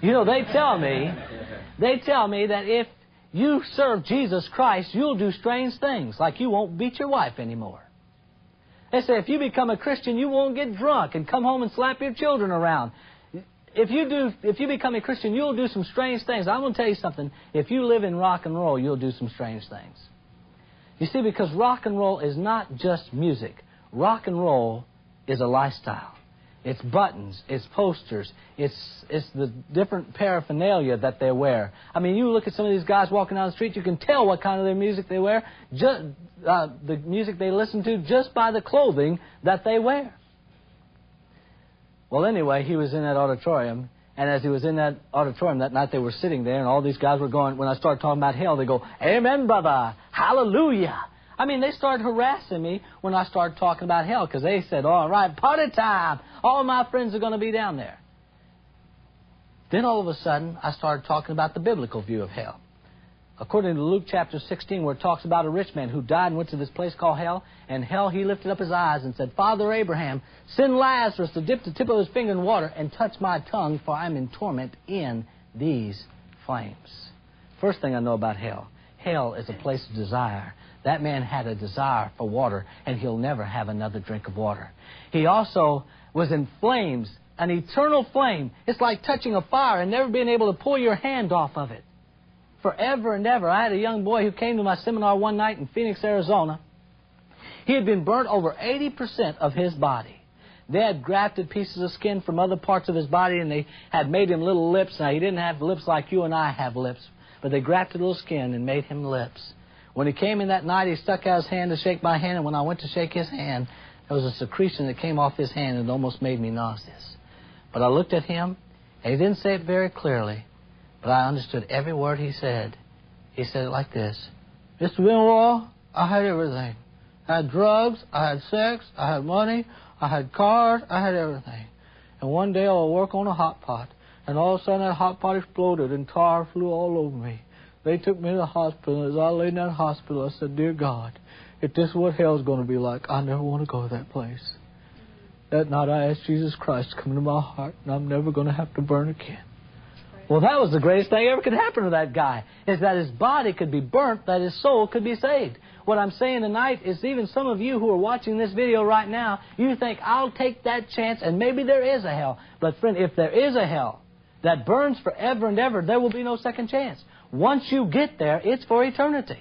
You know, they tell me that if you serve Jesus Christ, you'll do strange things, like you won't beat your wife anymore. They say if you become a Christian, you won't get drunk and come home and slap your children around. If you become a Christian, you'll do some strange things. I'm going to tell you something. If you live in rock and roll, you'll do some strange things. You see, because rock and roll is not just music. Rock and roll is a lifestyle. It's buttons, it's posters, it's the different paraphernalia that they wear. I mean, you look at some of these guys walking down the street, you can tell what kind of their music they wear, the music they listen to, just by the clothing that they wear. Well, anyway, he was in that auditorium, and as he was in that auditorium that night, they were sitting there, and all these guys were going, when I started talking about hell, they go, "Amen, brother, hallelujah." I mean, they started harassing me when I started talking about hell, because they said, "All right, party time. All my friends are going to be down there." Then all of a sudden, I started talking about the biblical view of hell. According to Luke chapter 16, where it talks about a rich man who died and went to this place called hell, and hell, he lifted up his eyes and said, "Father Abraham, send Lazarus to dip the tip of his finger in water and touch my tongue, for I'm in torment in these flames." First thing I know about hell, hell is a place of desire. That man had a desire for water, and he'll never have another drink of water. He also was in flames, an eternal flame. It's like touching a fire and never being able to pull your hand off of it. Forever and ever. I had a young boy who came to my seminar one night in Phoenix, Arizona. He had been burnt over 80% of his body. They had grafted pieces of skin from other parts of his body, and they had made him little lips. Now, he didn't have lips like you and I have lips, but they grafted little skin and made him lips. When he came in that night, he stuck out his hand to shake my hand, and when I went to shake his hand, there was a secretion that came off his hand and it almost made me nauseous. But I looked at him, and he didn't say it very clearly, but I understood every word he said. He said it like this: "Mr. Benoit, I had everything. I had drugs, I had sex, I had money, I had cars, I had everything. And one day I would work on a hot pot, and all of a sudden that hot pot exploded and tar flew all over me. They took me to the hospital. As I lay in that hospital, I said, 'Dear God, if this is what hell's going to be like, I never want to go to that place.' That night I asked Jesus Christ to come into my heart, and I'm never going to have to burn again." Well, that was the greatest thing ever could happen to that guy, is that his body could be burnt, that his soul could be saved. What I'm saying tonight is even some of you who are watching this video right now, you think, "I'll take that chance, and maybe there is a hell." But friend, if there is a hell that burns forever and ever, there will be no second chance. Once you get there, it's for eternity.